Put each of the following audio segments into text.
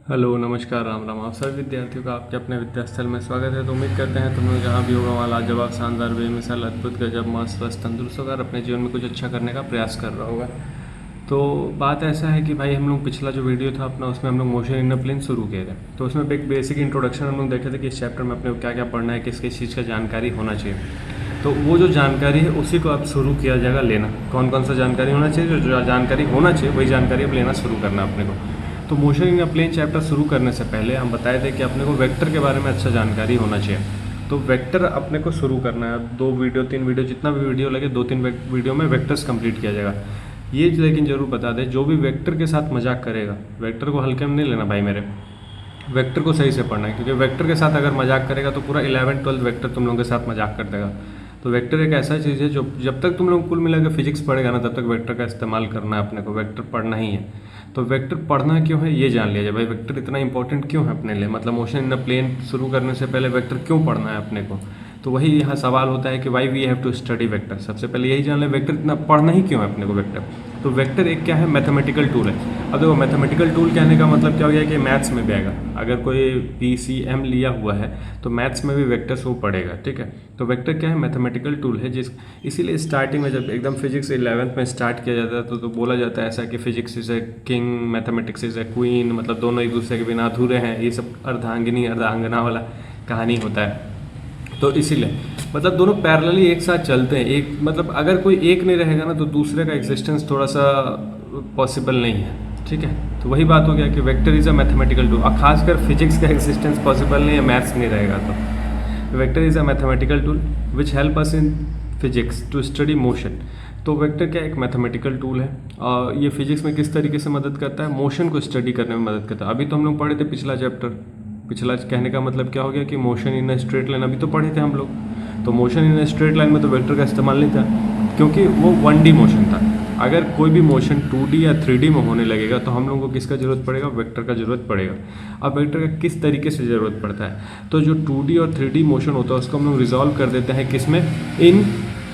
Hello नमस्कार राम राम। आप सभी विद्यार्थियों का आपके अपने विद्यास्थल में स्वागत है। तो उम्मीद करते हैं तुम लोग जहाँ भी होगा वहाँ लाजवाब शानदार बेमिसाल अद्भुत गजब मस्त स्वस्थ तंदुरुस्त होकर अपने जीवन में कुछ अच्छा करने का प्रयास कर रहा होगा। तो बात ऐसा है कि भाई हम लोग पिछला जो वीडियो था अपना उसमें हम लोग मोशन इन अ प्लेन शुरू किए थे। तो उसमें एक बेसिक इंट्रोडक्शन हम लोग देखे थे कि इस चैप्टर में अपने को क्या क्या पढ़ना है, किस किस चीज़ का जानकारी होना चाहिए। तो वो जो जानकारी है उसी को अब शुरू किया जाएगा लेना। कौन कौन सा जानकारी होना चाहिए, जो जानकारी होना चाहिए वही जानकारी अब लेना शुरू करना है अपने को। तो motion in a plane chapter शुरू करने से पहले हम बताए थे कि अपने को वेक्टर के बारे में अच्छा जानकारी होना चाहिए। तो वेक्टर अपने को शुरू करना है। अब 2 वीडियो 3 वीडियो जितना भी वीडियो लगे 2-3 वीडियो में वेक्टर्स कंप्लीट किया जाएगा। ये लेकिन ज़रूर बता दें, जो भी वेक्टर के साथ मजाक करेगा वेक्टर को हल्के में नहीं लेना भाई मेरे। वेक्टर को सही से पढ़ना है, क्योंकि वेक्टर के साथ अगर मजाक करेगा तो पूरा 11th-12th वेक्टर तुम लोगों के साथ मजाक कर देगा। तो वेक्टर एक ऐसा चीज़ है जो जब तक तुम लोग कुल मिलाकर फिजिक्स पढ़ेगा ना तब तक वेक्टर का इस्तेमाल करना है अपने को, वेक्टर पढ़ना ही है। तो वेक्टर पढ़ना क्यों है ये जान लिया जाए भाई। वेक्टर इतना इंपॉर्टेंट क्यों है अपने लिए, मतलब मोशन इन अ प्लेन शुरू करने से पहले वेक्टर क्यों पढ़ना है अपने को। तो वही यहाँ सवाल होता है कि why we have to study vector. सबसे पहले यही जान लें वेक्टर इतना पढ़ना ही क्यों है अपने को वेक्टर। तो वेक्टर एक क्या है, मैथमेटिकल टूल है। अब देखो मैथमेटिकल टूल कहने का मतलब क्या हो गया कि मैथ्स में भी आएगा। अगर कोई PCM लिया हुआ है तो मैथ्स में भी वेक्टर्स वो पढ़ेगा, ठीक है। तो वेक्टर क्या है, मैथमेटिकल टूल है इसीलिए स्टार्टिंग में जब एकदम फिजिक्स 11th में स्टार्ट किया जाता है तो बोला जाता है ऐसा कि physics is a king, mathematics is a queen, मतलब दोनों एक दूसरे के बिना अधूरे हैं। ये सब अर्धांगिनी अर्धांगना वाला कहानी होता है। तो इसीलिए मतलब दोनों पैरेलली एक साथ चलते हैं। एक मतलब अगर कोई एक नहीं रहेगा ना तो दूसरे का एग्जिस्टेंस थोड़ा सा पॉसिबल नहीं है, ठीक है। तो वही बात हो गया कि vector is a mathematical tool, और खासकर फिजिक्स का एग्जिस्टेंस पॉसिबल नहीं है, मैथ्स नहीं रहेगा। तो vector is a mathematical tool which help us in physics to study motion. तो वेक्टर क्या एक मैथमेटिकल टूल है और ये फिजिक्स में किस तरीके से मदद करता है, मोशन को स्टडी करने में मदद करता है। अभी तो हम लोग पढ़े थे पिछला चैप्टर। पिछला कहने का मतलब क्या हो गया कि motion in a straight line अभी तो पढ़े थे हम लोग। तो motion in a straight line में तो वेक्टर का इस्तेमाल नहीं था, क्योंकि वो 1D मोशन था। अगर कोई भी मोशन 2D या 3D में होने लगेगा तो हम लोगों को किसका जरूरत पड़ेगा, वेक्टर का जरूरत पड़ेगा। अब वेक्टर का किस तरीके से ज़रूरत पड़ता है, तो जो 2D और 3D मोशन होता है उसको हम लोग रिजॉल्व कर देते हैं किसमें, इन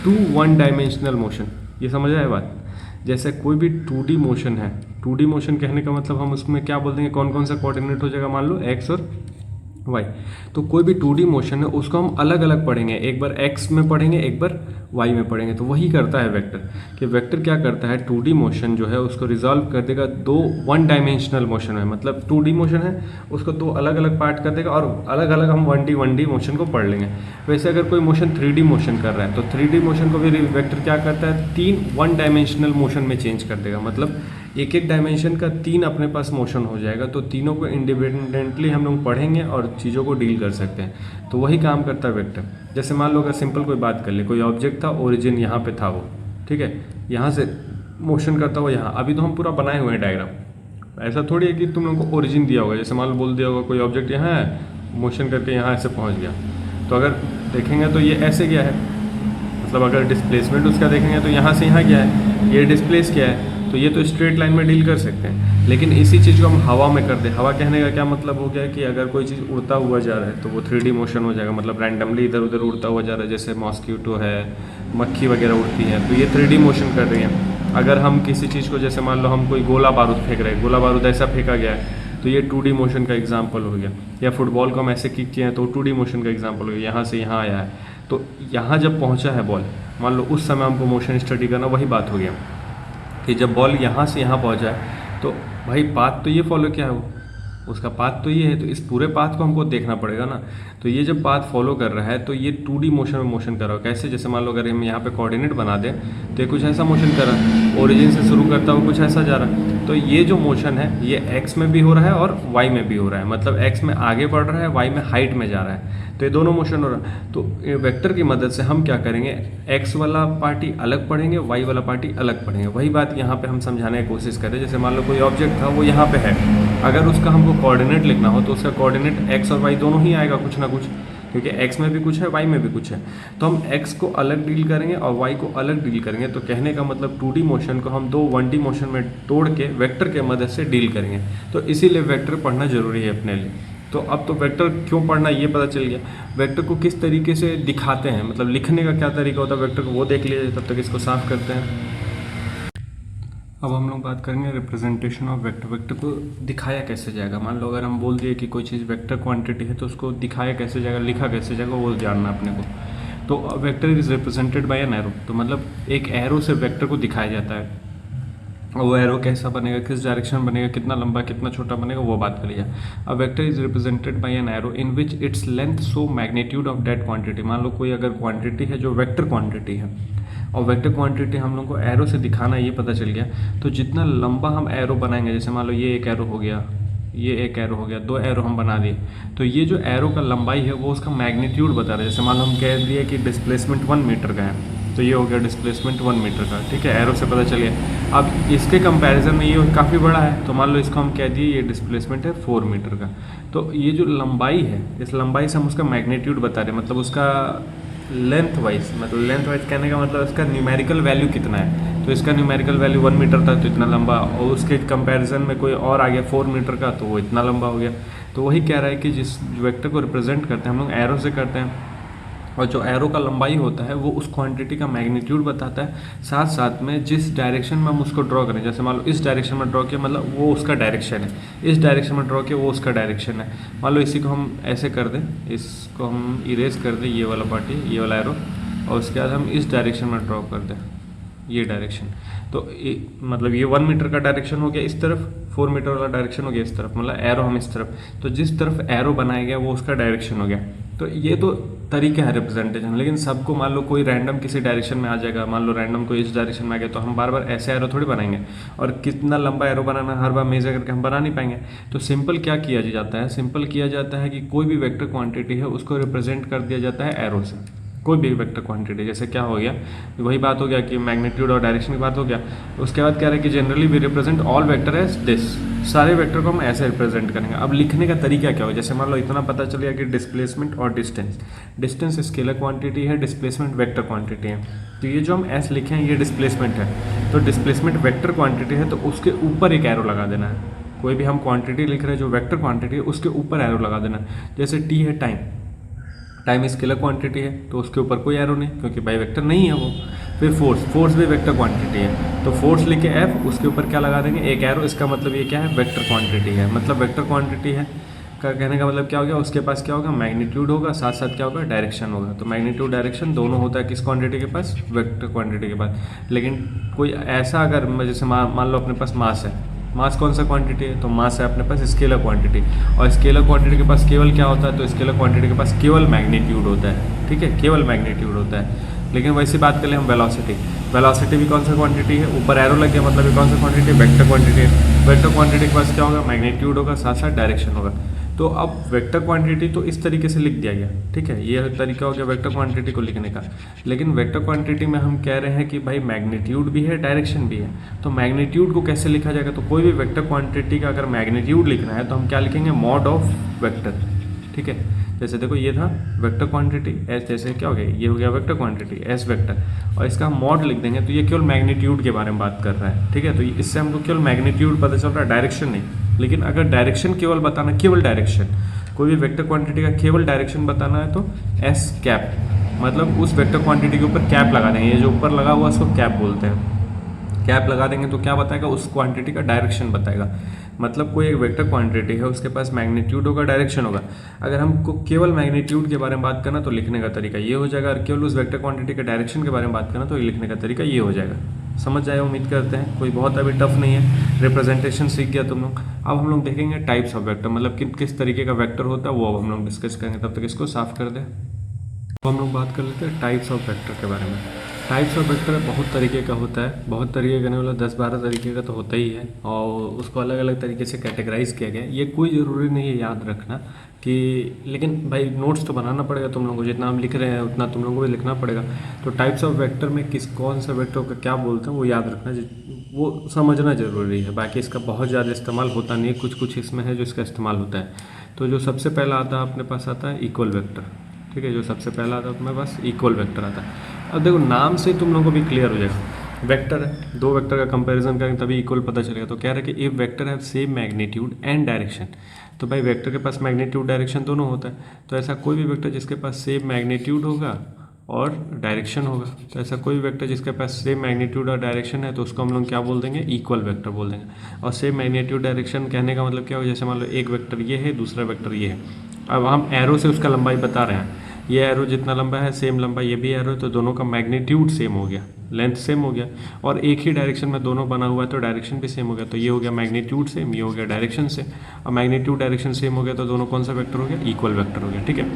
टू 1 डायमेंशनल मोशन। ये समझ आए बात। जैसे कोई भी 2D मोशन है, 2D मोशन कहने का मतलब हम उसमें क्या बोल देंगे, कौन कौन सा कोऑर्डिनेट हो जाएगा, मान लो x और y। तो कोई भी 2D मोशन है उसको हम अलग अलग पढ़ेंगे, एक बार x में पढ़ेंगे एक बार y में पढ़ेंगे। तो वही करता है वेक्टर, कि वेक्टर क्या करता है 2D मोशन जो है उसको रिजॉल्व कर देगा 2 1 डायमेंशनल मोशन में। मतलब 2D मोशन है उसको 2 अलग अलग पार्ट कर देगा और अलग अलग हम 1D मोशन को पढ़ लेंगे। वैसे अगर कोई मोशन 3D मोशन कर रहा है तो 3D मोशन को भी वेक्टर क्या करता है, 3 1 डायमेंशनल मोशन में चेंज कर देगा। मतलब एक एक डायमेंशन का 3 अपने पास मोशन हो जाएगा। तो तीनों को इंडिपेंडेंटली हम लोग पढ़ेंगे और चीज़ों को डील कर सकते हैं। तो वही काम करता है वेक्टर। जैसे मान लो अगर सिंपल कोई बात कर ले, कोई ऑब्जेक्ट था, ओरिजिन यहाँ पे था वो, ठीक है, यहाँ से मोशन करता हुआ यहाँ। अभी तो हम पूरा बनाए हुए हैं डायग्राम। ऐसा थोड़ी है कि तुम लोगों को ओरिजिन दिया होगा। जैसे मान लो बोल दिया होगा कोई ऑब्जेक्ट यहाँ है, मोशन करके यहाँ ऐसे पहुँच गया। तो अगर देखेंगे तो ये ऐसे गया है, मतलब अगर डिस्प्लेसमेंट उसका देखेंगे तो यहाँ से यहाँ गया है, ये डिस्प्लेस किया है। तो ये तो स्ट्रेट लाइन में डील कर सकते हैं। लेकिन इसी चीज़ को हम हवा में कर दें, हवा कहने का क्या मतलब हो गया कि अगर कोई चीज़ उड़ता हुआ जा रहा है तो वो 3D मोशन हो जाएगा। मतलब रैंडमली इधर उधर उड़ता हुआ जा रहा है, जैसे मॉस्किटो है, मक्खी वगैरह उड़ती है, तो ये 3D मोशन कर रही है। अगर हम किसी चीज़ को, जैसे मान लो हम कोई गोला बारूद फेंक रहे हैं, गोला बारूद ऐसा फेंका गया है तो ये 2D मोशन का एग्जाम्पल हो गया। या फुटबॉल को हम ऐसे किक किए हैं तो 2D मोशन का एग्जाम्पल हो गया, यहाँ से यहाँ आया है। तो यहाँ जब पहुँचा है बॉल, मान लो उस समय हमको मोशन स्टडी करना, वही बात हो गया कि जब बॉल यहाँ से यहाँ पहुँचा है तो भाई पाथ तो ये फॉलो किया है वो, उसका पाथ तो ये है। तो इस पूरे पाथ को हमको देखना पड़ेगा ना। तो ये जब पाथ फॉलो कर रहा है तो ये 2D मोशन में मोशन कर रहा है। कैसे, जैसे मान लो अगर हम यहाँ पे कोऑर्डिनेट बना दें तो ये कुछ ऐसा मोशन कर रहा है, ओरिजिन से शुरू करता हुआ कुछ ऐसा जा रहा है। तो ये जो मोशन है ये x में भी हो रहा है और y में भी हो रहा है। मतलब x में आगे बढ़ रहा है, y में हाइट में जा रहा है। तो ये दोनों मोशन हो रहा है। तो वेक्टर की मदद से हम क्या करेंगे, x वाला पार्टी अलग पढ़ेंगे, y वाला पार्टी अलग पढ़ेंगे। वही बात यहाँ पे हम समझाने की कोशिश करें। जैसे मान लो कोई ऑब्जेक्ट था वो यहाँ पे है, अगर उसका हमको कोऑर्डिनेट लिखना हो तो उसका कोऑर्डिनेट x और y दोनों ही आएगा कुछ ना कुछ, क्योंकि x में भी कुछ है y में भी कुछ है। तो हम x को अलग डील करेंगे और y को अलग डील करेंगे। तो कहने का मतलब 2D मोशन को हम 2 1D मोशन में तोड़ के वेक्टर के मदद से डील करेंगे। तो इसीलिए वेक्टर पढ़ना जरूरी है अपने लिए। तो अब तो वेक्टर क्यों पढ़ना ये पता चल गया। वेक्टर को किस तरीके से दिखाते हैं, मतलब लिखने का क्या तरीका होता है वेक्टर को, वो देख लीजिए। तब तक इसको साफ करते हैं। अब हम लोग बात करेंगे रिप्रेजेंटेशन ऑफ वेक्टर। वेक्टर को दिखाया कैसे जाएगा। मान लो अगर हम बोल दिए कि कोई चीज़ वेक्टर क्वांटिटी है तो उसको दिखाया कैसे जाएगा, लिखा कैसे जाएगा, वो जानना अपने को। तो vector is represented by an arrow. तो मतलब एक एरो से वेक्टर को दिखाया जाता है। वो एरो कैसा बनेगा, किस डायरेक्शन बनेगा, कितना लंबा कितना छोटा बनेगा, वो बात कर लिया। अब vector is represented by an arrow in which its length so magnitude of that quantity. मान लो कोई अगर क्वांटिटी है जो वेक्टर क्वांटिटी है, और वेक्टर क्वांटिटी हम लोग को एरो से दिखाना ये पता चल गया, तो जितना लंबा हम एरो बनाएंगे, जैसे मान लो ये एक एरो हो गया, ये एक एरो हो गया, दो एरो हम बना दिए, तो ये जो एरो का लंबाई है वो उसका मैग्नीट्यूड बता रहा है। जैसे मान लो हम कह दिए कि डिस्प्लेसमेंट 1 मीटर का है, तो ये हो गया डिस्प्लेसमेंट 1 मीटर का, ठीक है, एरो से पता चल गया। अब इसके कंपैरिजन में ये काफ़ी बड़ा है, तो मान लो इसको हम कह दिए ये डिस्प्लेसमेंट है 4 मीटर का। तो ये जो लंबाई है, इस लंबाई से हम उसका मैग्नीट्यूड बता रहे हैं, मतलब उसका लेंथ वाइज, मतलब लेंथ वाइज कहने का मतलब इसका न्यूमेरिकल वैल्यू कितना है। तो इसका न्यूमेरिकल वैल्यू 1 मीटर था तो इतना लंबा, और उसके कंपैरिजन में कोई और आ गया 4 मीटर का तो वो इतना लंबा हो गया। तो वही कह रहा है कि जिस वेक्टर को रिप्रेजेंट करते हैं हम लोग एरो से करते हैं, और जो एरो का लंबाई होता है वो उस क्वांटिटी का मैग्नीट्यूड बताता है, साथ साथ में जिस डायरेक्शन में हम उसको ड्रॉ करें। जैसे मान लो इस डायरेक्शन में ड्रॉ किया मतलब वो उसका डायरेक्शन है, इस डायरेक्शन में ड्रॉ किया वो उसका डायरेक्शन है। मान लो इसी को हम ऐसे कर दें, इसको हम इरेज कर दें, ये वाला पार्टी, ये वाला एरो, और उसके बाद हम इस डायरेक्शन में ड्रॉ कर दें ये डायरेक्शन। तो मतलब ये 1 मीटर का डायरेक्शन हो गया इस तरफ, 4 मीटर वाला डायरेक्शन हो गया इस तरफ, मतलब एरो हम इस तरफ, तो जिस तरफ एरो बनाया गया वो उसका डायरेक्शन हो गया। तो ये तो तरीका है रिप्रेजेंटेशन, लेकिन सबको मान लो कोई रैंडम किसी डायरेक्शन में आ जाएगा, मान लो रैंडम कोई इस डायरेक्शन में आ गया, तो हम बार बार ऐसे एरो थोड़ी बनाएंगे, और कितना लंबा एरो बनाना हर बार मेजर करके हम बना नहीं पाएंगे। तो सिंपल क्या किया जाता है, सिंपल किया जाता है कि कोई भी वेक्टर क्वांटिटी है उसको रिप्रेजेंट कर दिया जाता है एरो से। कोई भी वेक्टर क्वांटिटी, जैसे क्या हो गया, वही बात हो गया कि मैग्नीट्यूड और डायरेक्शन की बात हो गया। उसके बाद कह रहे हैं कि generally we represent all vector as this, सारे वेक्टर को हम ऐसे रिप्रेजेंट करेंगे। अब लिखने का तरीका क्या होगा, जैसे मान लो इतना पता चल गया कि डिस्प्लेसमेंट और डिस्टेंस, डिस्टेंस स्केलर क्वांटिटी है, डिस्प्लेसमेंट वेक्टर क्वांटिटी है। तो ये जो हम एस लिखे हैं ये डिस्प्लेसमेंट है, तो डिस्प्लेसमेंट वेक्टर क्वांटिटी है, तो उसके ऊपर एक एरो लगा देना है। कोई भी हम क्वांटिटी लिख रहे हैं जो वेक्टर क्वांटिटी है उसके ऊपर एरो लगा देना है। जैसे टी है टाइम, टाइम स्केलर क्वांटिटी है तो उसके ऊपर कोई एरो नहीं क्योंकि बाई वेक्टर नहीं है वो। फिर फोर्स, फोर्स भी वेक्टर क्वांटिटी है, तो फोर्स लिखे एफ, उसके ऊपर क्या लगा देंगे, एक एरो। इसका मतलब ये क्या है, वेक्टर क्वांटिटी है, मतलब वेक्टर क्वांटिटी है का कहने का मतलब क्या हो गया, उसके पास क्या होगा, मैग्नीट्यूड होगा, साथ साथ क्या होगा, डायरेक्शन होगा। तो मैग्नीट्यूड डायरेक्शन दोनों होता है किस क्वांटिटी के पास, वेक्टर क्वांटिटी के पास। लेकिन कोई ऐसा अगर जैसे मान लो अपने पास मास है, मास कौन सा क्वांटिटी है, तो मास है अपने पास स्केलर क्वांटिटी, और स्केलर क्वांटिटी के पास केवल क्या होता है, तो स्केलर क्वांटिटी के पास केवल मैग्नीट्यूड होता है, ठीक है, केवल मैग्नीट्यूड होता है। लेकिन वैसी बात करें हम वेलोसिटी, वेलोसिटी भी कौन सा क्वांटिटी है, ऊपर एरो लग गया मतलब ये कौन सा क्वांटिटी है, वेक्टर क्वांटिटी है। वेक्टर क्वांटिटी के पास क्या होगा, मैग्नीट्यूड होगा, साथ साथ डायरेक्शन होगा। तो अब वेक्टर क्वांटिटी तो इस तरीके से लिख दिया गया, ठीक है, ये तरीका हो गया वेक्टर क्वांटिटी को लिखने का। लेकिन वेक्टर क्वांटिटी में हम कह रहे हैं कि भाई मैग्नीट्यूड भी है, डायरेक्शन भी है। तो मैग्नीट्यूड को कैसे लिखा जाएगा, तो कोई भी वेक्टर क्वांटिटी का अगर मैग्नीट्यूड लिखना है तो हम क्या लिखेंगे, मॉड ऑफ वेक्टर, ठीक है। जैसे देखो ये था वेक्टर क्वांटिटी एस, जैसे क्या हो गया, ये हो गया वेक्टर क्वांटिटी एस वेक्टर, और इसका हम मॉड लिख देंगे तो ये केवल मैग्नीट्यूड के बारे में बात कर रहा है, ठीक है। तो इससे हमको केवल मैग्नीट्यूड पता चल रहा है, डायरेक्शन नहीं। लेकिन अगर डायरेक्शन केवल बताना, केवल डायरेक्शन, कोई भी वेक्टर क्वांटिटी का केवल डायरेक्शन बताना है तो एस कैप, मतलब उस वेक्टर क्वांटिटी के ऊपर कैप लगा देंगे, ये जो ऊपर लगा हुआ उसको कैप बोलते हैं। कैप लगा देंगे तो क्या बताएगा, उस क्वांटिटी का डायरेक्शन बताएगा। मतलब कोई एक वेक्टर क्वांटिटी है उसके पास मैग्नीट्यूड होगा, डायरेक्शन होगा। अगर हमको केवल मैग्नीट्यूड के बारे में बात करना तो लिखने का तरीका ये हो जाएगा, और केवल उस वेक्टर क्वांटिटी के डायरेक्शन के बारे में बात करना तो लिखने का तरीका ये हो जाएगा। समझ जाए उम्मीद करते हैं, कोई बहुत अभी टफ नहीं है, रिप्रेजेंटेशन सीख गया तुम लोग। अब हम लोग देखेंगे टाइप्स ऑफ वेक्टर, मतलब किस तरीके का वेक्टर होता है वो अब हम लोग डिस्कस करेंगे। तब तक इसको साफ कर दें। तो हम लोग बात कर लेते हैं टाइप्स ऑफ वेक्टर के बारे में। टाइप्स ऑफ वेक्टर बहुत तरीके का होता है, बहुत तरीके का नहीं, मतलब 10-12 तरीके का तो होता ही है, और उसको अलग अलग तरीके से कैटेगराइज किया गया है। ये कोई ज़रूरी नहीं है याद रखना कि, लेकिन भाई नोट्स तो बनाना पड़ेगा तुम लोगों को, जितना हम लिख रहे हैं उतना तुम लोगों को भी लिखना पड़ेगा। तो टाइप्स ऑफ वेक्टर में कौन सा वेक्टर का क्या बोलते हैं वो याद रखना, वो समझना ज़रूरी है। बाकी इसका बहुत ज़्यादा इस्तेमाल होता नहीं है, कुछ कुछ इसमें है जो इसका इस्तेमाल होता है। तो जो सबसे पहला आता है अपने पास आता है इक्वल वेक्टर, ठीक है, जो सबसे पहला आता है अपने पास इक्वल वेक्टर आता है। अब देखो नाम से तुम लोगों को भी क्लियर हो जाएगा, वेक्टर है, दो वेक्टर का कंपैरिजन करेंगे तभी इक्वल पता चलेगा। तो कह रहे हैं कि if vector have same magnitude and direction, तो भाई वेक्टर के पास मैग्नीट्यूड डायरेक्शन दोनों होता है। तो ऐसा कोई भी वेक्टर जिसके पास सेम मैग्नीट्यूड होगा और डायरेक्शन होगा। तो ऐसा कोई वेक्टर जिसके पास सेम मैग्नीट्यूड और डायरेक्शन है तो उसको हम लोग क्या बोल देंगे, इक्वल वेक्टर बोल देंगे। और सेम मैग्नीट्यूड डायरेक्शन कहने का मतलब क्या होगा, जैसे मान लो एक वेक्टर ये है, दूसरा वेक्टर ये है। अब हम एरो से उसका लंबाई बता रहे हैं, ये एरो जितना लंबा है सेम लंबा ये भी एरो है, तो दोनों का मैग्नीट्यूड सेम हो गया, लेंथ सेम हो गया, और एक ही डायरेक्शन में दोनों बना हुआ है तो डायरेक्शन भी सेम हो गया। तो ये हो गया मैग्नीट्यूड सेम, ये हो गया डायरेक्शन सेम। और मैग्नीट्यूड डायरेक्शन सेम हो गया तो दोनों कौन सा वेक्टर हो गया, इक्वल वेक्टर हो गया। ठीक है,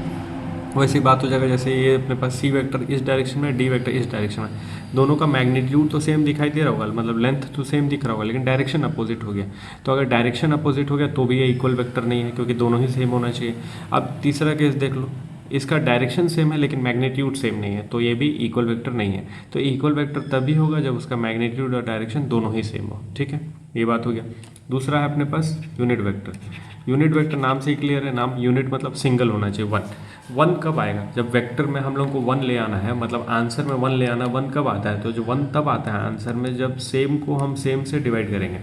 वैसी बात हो जाएगा जैसे ये अपने पास सी वेक्टर इस डायरेक्शन में, डी वेक्टर इस डायरेक्शन में, दोनों का मैग्नीट्यूड तो सेम दिखाई दे रहा होगा, मतलब लेंथ तो सेम दिख रहा होगा, लेकिन डायरेक्शन अपोजिट हो गया। तो अगर डायरेक्शन अपोजिट हो गया तो भी ये इक्वल वेक्टर नहीं है, क्योंकि दोनों ही सेम होना चाहिए। अब तीसरा केस देख लो, इसका डायरेक्शन सेम है लेकिन मैग्नीट्यूड सेम नहीं है, तो ये भी इक्वल वेक्टर नहीं है। तो इक्वल वेक्टर तभी होगा जब उसका मैग्नीट्यूड और डायरेक्शन दोनों ही सेम हो। ठीक है, ये बात हो गया। दूसरा है अपने पास यूनिट वेक्टर। यूनिट वेक्टर नाम से ही क्लियर है, नाम यूनिट मतलब सिंगल होना चाहिए, वन। वन कब आएगा, जब वेक्टर में हम लोग को वन ले आना है, मतलब आंसर में वन ले आना। वन कब आता है, तो जो वन तब आता है आंसर में जब सेम को हम सेम से डिवाइड करेंगे,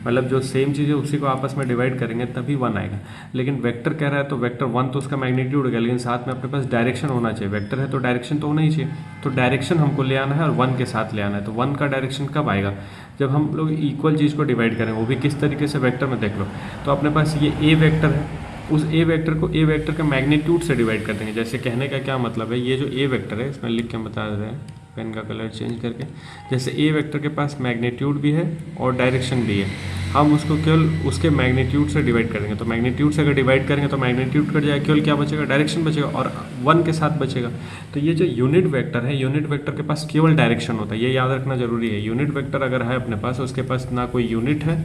मतलब जो सेम चीज़ है उसी को आपस में डिवाइड करेंगे तभी वन आएगा। लेकिन वेक्टर कह रहा है तो वेक्टर वन तो उसका मैग्नीट्यूड हो गया, लेकिन साथ में अपने पास डायरेक्शन होना चाहिए। वेक्टर है तो डायरेक्शन तो होना ही चाहिए, तो डायरेक्शन हमको ले आना है और वन के साथ ले आना है। तो वन का डायरेक्शन कब आएगा, जब हम लोग इक्वल चीज़ को डिवाइड करेंगे, वो भी किस तरीके से, वेक्टर में देख लो। तो अपने पास ये ए वेक्टर है, उस ए वेक्टर को ए वेक्टर के मैग्नीट्यूड से डिवाइड कर देंगे। जैसे कहने का क्या मतलब है, ये जो ए वेक्टर है, इसमें लिख के बता दे रहे हैं पेन का कलर चेंज करके। जैसे ए वेक्टर के पास मैग्नीट्यूड भी है और डायरेक्शन भी है, हम उसको केवल उसके मैग्नीट्यूड से डिवाइड करेंगे। तो मैग्नीट्यूड से अगर डिवाइड करेंगे तो मैग्नीट्यूड कट जाएगा, केवल क्या बचेगा, डायरेक्शन बचेगा, और वन के साथ बचेगा। तो ये जो यूनिट वेक्टर है, यूनिट वेक्टर के पास केवल डायरेक्शन होता है, ये याद रखना जरूरी है। यूनिट वेक्टर अगर है अपने पास, उसके पास ना कोई यूनिट है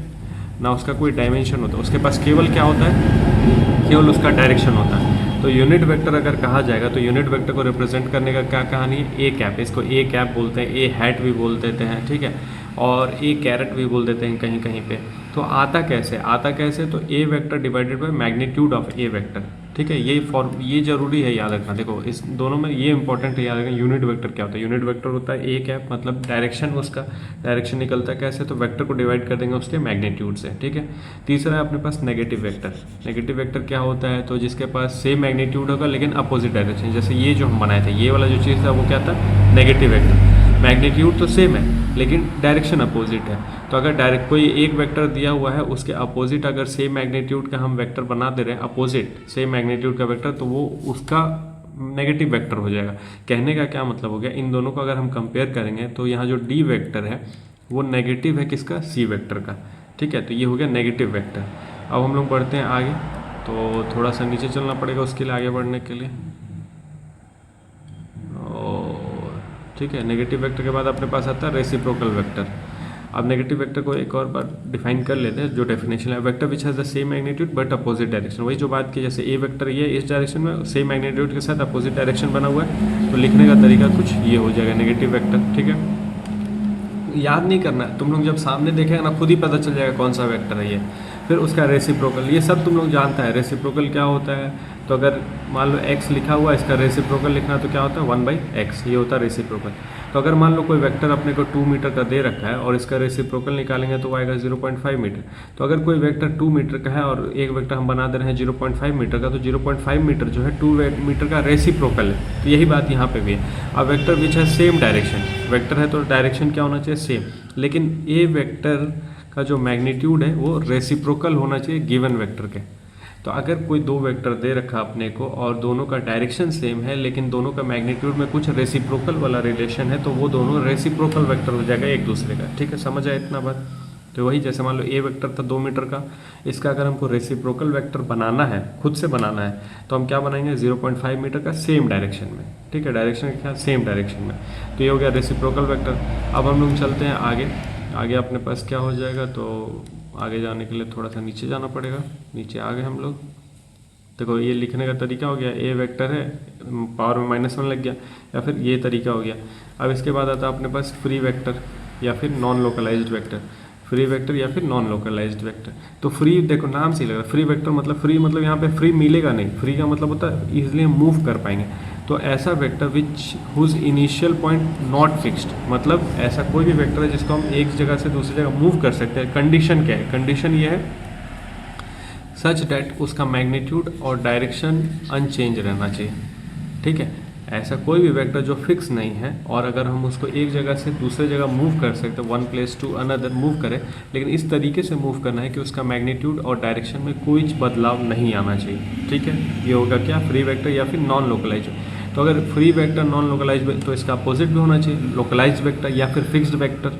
ना उसका कोई डायमेंशन होता है, उसके पास केवल क्या होता है, केवल उसका डायरेक्शन होता है। तो यूनिट वेक्टर अगर कहा जाएगा तो यूनिट वेक्टर को रिप्रेजेंट करने का क्या कहानी है, ए कैप। इसको ए कैप बोलते हैं, ए हैट भी बोल देते हैं, ठीक है, और ए कैरेट भी बोल देते हैं कहीं कहीं पे। तो आता कैसे, तो a vector divided by magnitude of a vector. ठीक है, ये जरूरी है याद रखना। देखो इस दोनों में ये इंपॉर्टेंट है याद रखना। यूनिट वेक्टर क्या होता है, यूनिट वेक्टर होता है ए कैप, मतलब डायरेक्शन, उसका डायरेक्शन निकलता है कैसे, तो वेक्टर को डिवाइड कर देंगे उसके मैग्नीट्यूड से। ठीक है, तीसरा है अपने पास नेगेटिव वेक्टर। नेगेटिव वेक्टर क्या होता है, तो जिसके पास सेम मैग्नीट्यूड होगा लेकिन अपोजिट डायरेक्शन। जैसे ये जो हम बनाए थे, ये वाला जो चीज़ था वो क्या था, नेगेटिव वेक्टर। मैग्नीट्यूड तो सेम है लेकिन डायरेक्शन अपोजिट है। तो अगर डायरेक्ट कोई एक वेक्टर दिया हुआ है, उसके अपोजिट अगर सेम मैग्नीट्यूड का हम वेक्टर बना दे रहे हैं, अपोजिट सेम मैग्नीट्यूड का वेक्टर, तो वो उसका नेगेटिव वेक्टर हो जाएगा। कहने का क्या मतलब हो गया, इन दोनों को अगर हम कंपेयर करेंगे तो यहाँ जो डी वेक्टर है वो नेगेटिव है किसका, सी वेक्टर का। ठीक है, तो ये हो गया नेगेटिव वेक्टर। अब हम लोग बढ़ते हैं आगे, तो थोड़ा सा नीचे चलना पड़ेगा उसके लिए, आगे बढ़ने के लिए। ठीक है, नेगेटिव वेक्टर के बाद अपने पास आता है रेसिप्रोकल वेक्टर। अब नेगेटिव वेक्टर को एक और बार डिफाइन कर लेते हैं, जो डेफिनेशन है, vector which has the same magnitude but opposite direction. वही जो बात की, जैसे ए वेक्टर ये इस डायरेक्शन में, सेम मैग्नीट्यूड के साथ अपोजिट डायरेक्शन बना हुआ है, तो लिखने का तरीका कुछ ये हो जाएगा, नेगेटिव वेक्टर। ठीक है, याद नहीं करना, तुम लोग जब सामने देखेगा ना खुद ही पता चल जाएगा कौन सा वेक्टर है ये। फिर उसका रेसिप्रोकल, ये सब तुम लोग जानता है। रेसिप्रोकल क्या होता है, तो अगर मान लो x लिखा हुआ है, इसका रेसिप्रोकल लिखना तो क्या होता है 1/x, ये होता है रेसिप्रोकल। तो अगर मान लो कोई वेक्टर अपने को 2 मीटर का दे रखा है और इसका रेसिप्रोकल निकालेंगे तो वो आएगा 0.5 मीटर। तो अगर कोई वेक्टर 2 मीटर का है और एक वेक्टर हम बना दे रहे हैं 0.5 मीटर का, तो 0.5 मीटर जो है 2 मीटर का रेसिप्रोकल है। तो यही बात यहाँ पे भी है। अब वेक्टर विच है सेम डायरेक्शन, वेक्टर है तो डायरेक्शन क्या होना चाहिए, सेम, लेकिन ए वेक्टर का जो मैग्नीट्यूड है वो रेसिप्रोकल होना चाहिए गिवन वेक्टर के। तो अगर कोई दो वेक्टर दे रखा अपने को और दोनों का डायरेक्शन सेम है लेकिन दोनों का मैग्नीट्यूड में कुछ रेसिप्रोकल वाला रिलेशन है, तो वो दोनों रेसिप्रोकल वेक्टर हो जाएगा एक दूसरे का। ठीक है, समझ आया इतना बात। तो वही जैसे मान लो ए वेक्टर था 2 मीटर का, इसका अगर हमको रेसिप्रोकल वेक्टर बनाना है, खुद से बनाना है, तो हम क्या बनाएंगे 0.5 मीटर का सेम डायरेक्शन में। ठीक है, डायरेक्शन क्या, सेम डायरेक्शन में। तो ये हो गया रेसिप्रोकल वेक्टर। अब हम लोग चलते हैं आगे। आगे अपने पास क्या हो जाएगा, तो आगे जाने के लिए थोड़ा सा नीचे जाना पड़ेगा। नीचे आ गए हम लोग। देखो ये लिखने का तरीका हो गया, ए वेक्टर है, पावर में -1 लग गया, या फिर ये तरीका हो गया। अब इसके बाद आता है अपने पास फ्री वेक्टर या फिर non localized vector. Free vector या फिर नॉन लोकलाइज्ड वेक्टर। तो फ्री, देखो नाम से ही लग रहा है फ्री वेक्टर, मतलब फ्री मतलब यहाँ पे फ्री मिलेगा नहीं। फ्री का मतलब होता है ईजिली हम मूव कर पाएंगे। तो ऐसा vector which whose initial point not fixed, मतलब ऐसा कोई भी वेक्टर है जिसको हम एक जगह से दूसरी जगह मूव कर सकते हैं। कंडीशन क्या है, कंडीशन ये है सच डैट उसका मैग्नीट्यूड और डायरेक्शन अनचेंज रहना चाहिए। ठीक है, ऐसा कोई भी वेक्टर जो फिक्स नहीं है और अगर हम उसको एक जगह से दूसरे जगह मूव कर सकते हैं, one place to another move करें, लेकिन इस तरीके से मूव करना है कि उसका मैग्नीट्यूड और डायरेक्शन में कोई बदलाव नहीं आना चाहिए। ठीक है, ये होगा क्या, फ्री वेक्टर या फिर नॉन लोकलाइज। तो अगर फ्री वेक्टर नॉन लोकलाइज तो इसका अपोजिट भी होना चाहिए, लोकलाइज वेक्टर या फिर फिक्स्ड वेक्टर।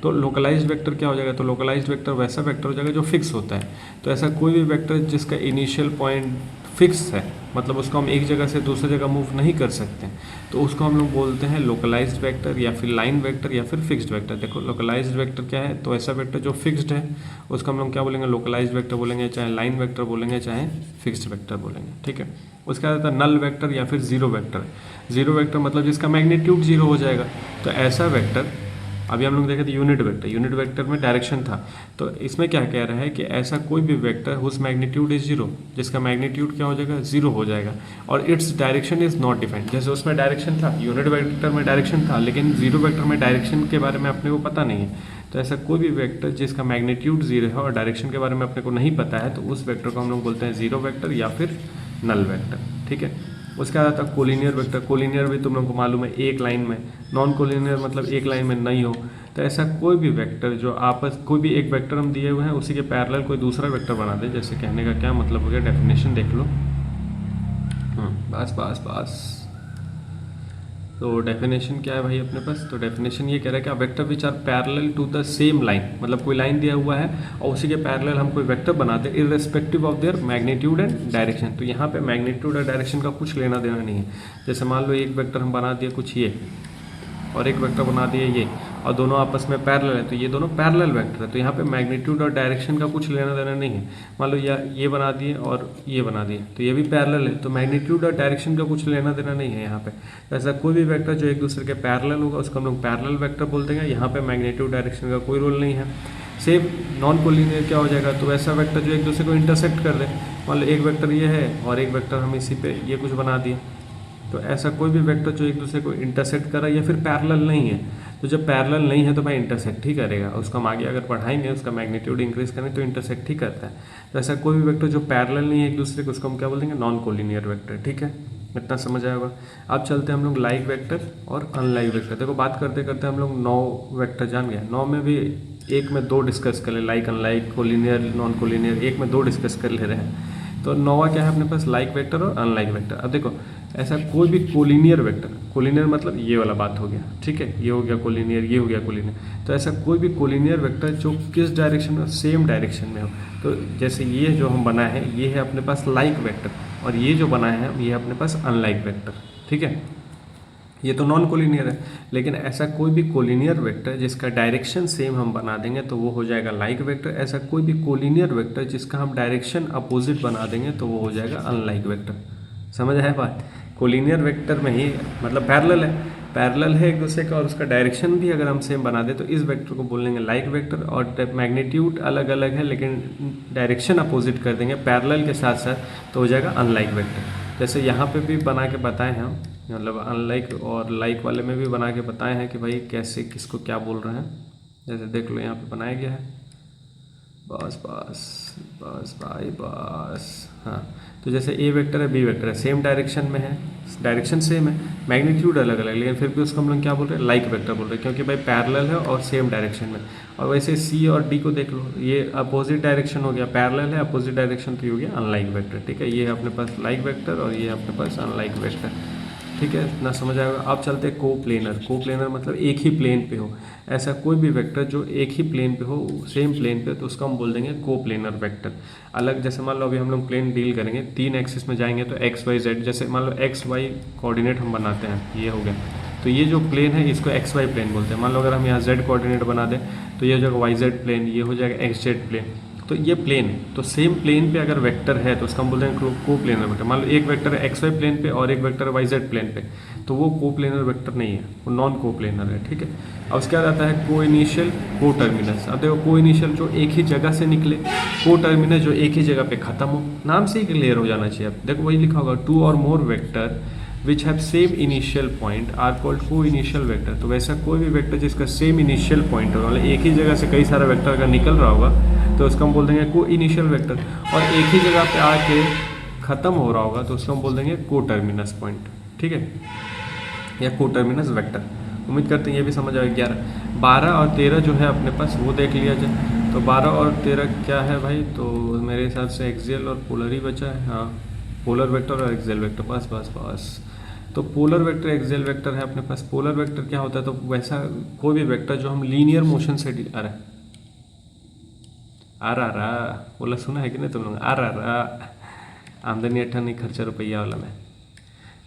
तो लोकलाइज्ड वेक्टर क्या हो जाएगा, तो लोकलाइज्ड वेक्टर वैसा वेक्टर हो जाएगा जो फिक्स होता है। तो ऐसा कोई भी वेक्टर जिसका इनिशियल पॉइंट फिक्स है, मतलब उसको हम एक जगह से दूसरी जगह मूव नहीं कर सकते, तो उसको हम लोग बोलते हैं लोकलाइज्ड वेक्टर या फिर लाइन वेक्टर या फिर फिक्स्ड वेक्टर। देखो लोकलाइज्ड वेक्टर क्या है, तो ऐसा वेक्टर जो फिक्स्ड है उसको हम लोग क्या बोलेंगे, लोकलाइज्ड वेक्टर बोलेंगे, चाहे लाइन वेक्टर बोलेंगे, चाहे फिक्स्ड वेक्टर बोलेंगे। ठीक है, उसके बाद आता है नल वेक्टर या फिर जीरो वेक्टर। जीरो वेक्टर मतलब जिसका मैग्नीट्यूड जीरो हो जाएगा। तो ऐसा वेक्टर, अभी हम लोग देखे थे यूनिट वेक्टर, यूनिट वेक्टर में डायरेक्शन था, तो इसमें क्या कह रहा है कि ऐसा कोई भी vector whose magnitude is zero, जिसका मैग्नीट्यूड क्या हो जाएगा, जीरो हो जाएगा, और its direction is not defined. जैसे उसमें डायरेक्शन था, यूनिट वेक्टर में डायरेक्शन था, लेकिन जीरो वेक्टर में डायरेक्शन के बारे में अपने को पता नहीं है। तो ऐसा कोई भी वेक्टर जिसका मैग्नीट्यूड जीरो है और डायरेक्शन के बारे में अपने को नहीं पता है, तो उस वेक्टर को हम लोग बोलते हैं जीरो वेक्टर या फिर नल वेक्टर। ठीक है, उसके बाद आता है कोलिनियर वेक्टर। कोलिनियर भी तुम लोग को मालूम है, एक लाइन में। नॉन कोलिनियर मतलब एक लाइन में नहीं हो। तो ऐसा कोई भी वेक्टर जो आपस, कोई भी एक वेक्टर हम दिए हुए हैं उसी के पैरेलल कोई दूसरा वेक्टर बना दे। जैसे कहने का क्या मतलब हो गया, डेफिनेशन देख लो। बस तो डेफिनेशन क्या है भाई अपने पास, तो डेफिनेशन ये कह रहा है कि vector which are parallel to the same line, मतलब कोई लाइन दिया हुआ है और उसी के पैरेलल हम कोई वेक्टर बनाते हैं irrespective of their magnitude and direction. तो यहाँ पे मैग्नीट्यूड और डायरेक्शन का कुछ लेना देना नहीं है। जैसे मान लो एक वेक्टर हम बना दिए कुछ ये और एक वेक्टर बना दिए ये, और दोनों आपस में पैरेलल है, तो ये दोनों पैरेलल वेक्टर है। तो यहाँ पे मैग्नीट्यूड और डायरेक्शन का कुछ लेना देना नहीं है। मान लो ये बना दिए और ये बना दिए, तो ये भी पैरेलल है, तो मैग्नीट्यूड और डायरेक्शन का कुछ लेना देना नहीं है यहाँ पे। तो ऐसा कोई भी वेक्टर जो एक दूसरे के पैरेलल होगा उसको हम लोग पैरेलल वेक्टर बोल देंगे। यहाँ पे मैग्नीट्यूड डायरेक्शन का कोई रोल नहीं है। सेम नॉन कोलिनियर क्या हो जाएगा, तो ऐसा वेक्टर जो एक दूसरे को इंटरसेक्ट कर दे। मान लो एक वेक्टर ये है और एक वेक्टर हम इसी पे ये कुछ बना दिए, तो ऐसा कोई भी वेक्टर जो एक दूसरे को इंटरसेक्ट कर रहा है या फिर पैरेलल नहीं है। तो जब पैरेलल नहीं है तो भाई इंटरसेक्ट ही करेगा, उसको हम आगे अगर पढ़ाएंगे उसका मैग्नीट्यूड इंक्रीज करें तो इंटरसेक्ट ही करता है। तो ऐसा कोई भी वेक्टर जो पैरेलल नहीं है एक दूसरे को, उसको हम क्या बोल देंगे, नॉन कोलिनियर वेक्टर। ठीक है, इतना समझ आया होगा। अब चलते हैं हम लोग लाइक वेक्टर और अनलाइक वेक्टर। देखो बात करते करते हम लोग 9 वेक्टर जान गए। 9 में भी एक में 2 डिस्कस कर ले, like unlike, collinear non collinear, एक में 2 डिस्कस कर ले रहे हैं। तो 9वां क्या है अपने पास, लाइक वेक्टर और अनलाइक वेक्टर। अब देखो ऐसा कोई भी कोलिनियर वेक्टर, कोलिनियर मतलब ये वाला बात हो गया, ठीक है, ये हो गया कोलिनियर, ये हो गया कोलिनियर। तो ऐसा कोई भी कोलिनियर वेक्टर जो किस डायरेक्शन में, सेम डायरेक्शन में हो। तो जैसे ये जो हम बनाए हैं ये है अपने पास लाइक वेक्टर, और ये जो बनाए हैं ये है अपने पास अनलाइक वेक्टर। ठीक है, ये तो नॉन कोलिनियर है। लेकिन ऐसा कोई भी कोलिनियर वेक्टर जिसका डायरेक्शन सेम हम बना देंगे तो वो हो जाएगा लाइक वेक्टर। ऐसा कोई भी कोलिनियर वेक्टर जिसका हम डायरेक्शन अपोजिट बना देंगे तो वो हो जाएगा अनलाइक वेक्टर। समझ आया बात। कोलिनियर वेक्टर में ही मतलब पैरेलल है एक दूसरे का, और उसका डायरेक्शन भी अगर हम सेम बना दें तो इस वेक्टर को बोलेंगे लाइक वेक्टर। और मैग्नीट्यूड अलग अलग है लेकिन डायरेक्शन अपोजिट कर देंगे पैरेलल के साथ साथ तो हो जाएगा अनलाइक वेक्टर। जैसे यहाँ पे भी बना के बताए हैं हम, मतलब अनलाइक और लाइक वाले में भी बना के बताए हैं कि भाई कैसे किसको क्या बोल रहे हैं। जैसे देख लो यहाँ पे बनाया गया है, बस भाई बस। हाँ, तो जैसे ए वेक्टर है, बी वेक्टर है, सेम डायरेक्शन में है, डायरेक्शन सेम है, मैग्नीट्यूड अलग अलग, लेकिन फिर भी उसको हम लोग क्या बोल रहे हैं, लाइक वेक्टर बोल रहे हैं, क्योंकि भाई पैरेलल है और सेम डायरेक्शन में। और वैसे सी और डी को देख लो, ये अपोजिट डायरेक्शन हो गया, पैरेलल है अपोजिट डायरेक्शन तो ये हो गया अनलाइक वेक्टर। ठीक है, ये है अपने पास लाइक वेक्टर और ये है अपने पास अनलाइक वेक्टर। ठीक है, इतना समझ आएगा। अब चलते हैं कोप्लेनर मतलब एक ही प्लेन पे हो। ऐसा कोई भी वेक्टर जो एक ही प्लेन पे हो, सेम प्लेन पे, तो उसको हम बोल देंगे कोप्लेनर वेक्टर। अलग जैसे मान लो अभी हम लोग प्लेन डील करेंगे, 3 एक्सिस में जाएंगे तो एक्स वाई जेड, जैसे मान लो एक्स वाई कोऑर्डिनेट हम बनाते हैं, ये हो गया, तो ये जो प्लेन है इसको एक्स वाई प्लेन बोलते हैं। मान लो अगर हम यहाँ जेड कोऑर्डिनेट बना दें तो ये हो जाएगा वाई जेड प्लेन, ये हो जाएगा एक्स जेड प्लेन। तो ये प्लेन है, तो सेम प्लेन पे अगर वेक्टर है तो उसका हम बोलते हैं कोप्लेनर वेक्टर। मान लो एक वेक्टर है एक्स वाई प्लेन पे और एक वेक्टर है वाई जेड प्लेन पे, तो वो कोप्लेनर वेक्टर नहीं है, वो नॉन कोप्लेनर है। ठीक है, अब उसके बाद आता है को इनिशियल को टर्मिनस। अब देखो को इनिशियल जो एक ही जगह से निकले, को टर्मिनस जो एक ही जगह पे खत्म हो। नाम से ही क्लियर हो जाना चाहिए। अब देखो वही लिखा होगा, 2 और more vector which have same initial point are called coinitial vector. तो वैसा कोई भी वेक्टर जिसका सेम इनिशियल पॉइंट होगा, मतलब एक ही जगह से कई सारा वेक्टर अगर निकल रहा होगा तो उसको हम बोल देंगे को इनिशियल वेक्टर। और एक ही जगह पे आके ख़त्म हो रहा होगा तो उसको हम बोल देंगे को टर्मिनस पॉइंट। ठीक ठीक है, या कोटर्मिनस वेक्टर। उम्मीद करते हैं ये भी समझ आएगा। 11, 12 और 13 जो है अपने पास वो देख लिया जाए। तो 12 और 13 क्या है भाई, तो मेरे हिसाब से एक्सियल और पोलर ही बचा है। हाँ, पोलर वेक्टर और एक्सियल वेक्टर, बस बस बस। तो पोलर वेक्टर एक्सियल वेक्टर है अपने पास। पोलर वेक्टर क्या होता है, तो वैसा कोई भी वेक्टर जो हम लीनियर मोशन से आ रहा बोला, सुना है कि नहीं तुम लोग, आ रहा आमदनी 18 नहीं, खर्चा रुपया वाला में।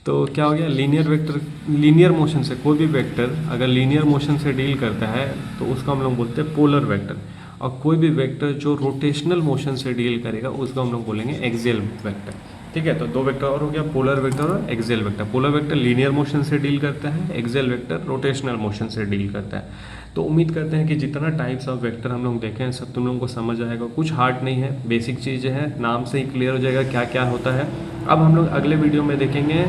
तो क्या हो गया, लीनियर वेक्टर, लीनियर मोशन से कोई भी वेक्टर अगर लीनियर मोशन से डील करता है तो उसको हम लोग बोलते हैं पोलर वेक्टर। और कोई भी वेक्टर जो रोटेशनल मोशन से डील करेगा उसको हम लोग बोलेंगे एक्सियल वेक्टर। ठीक है, तो दो वेक्टर और हो गया, पोलर वेक्टर और axial vector. Polar vector linear motion से डील करता है, एक्सियल वेक्टर रोटेशनल मोशन से डील करता है। तो उम्मीद करते हैं कि जितना टाइप्स ऑफ वेक्टर हम लोग देखें सब तुम लोगों को समझ आएगा। कुछ हार्ड नहीं है, बेसिक चीज़ें हैं, नाम से ही क्लियर हो जाएगा क्या क्या होता है। अब हम लोग अगले वीडियो में देखेंगे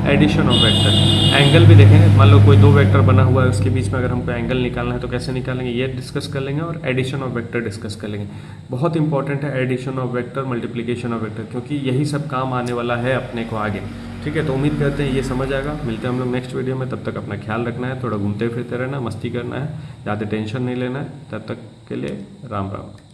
एडिशन ऑफ वेक्टर, एंगल भी देखेंगे। मान लो कोई दो वेक्टर बना हुआ है, उसके बीच में अगर हमको एंगल निकालना है तो कैसे निकालेंगे ये डिस्कस कर लेंगे, और एडिशन ऑफ वेक्टर डिस्कस कर लेंगे। बहुत इंपॉर्टेंट है addition of vector, multiplication of vector, क्योंकि यही सब काम आने वाला है अपने को आगे। ठीक है, तो उम्मीद करते हैं ये समझ आएगा। मिलते हैं हम लोग नेक्स्ट वीडियो में, तब तक अपना ख्याल रखना है, थोड़ा घूमते फिरते रहना, मस्ती करना है, ज़्यादा टेंशन नहीं लेना है। तब तक के लिए राम राम।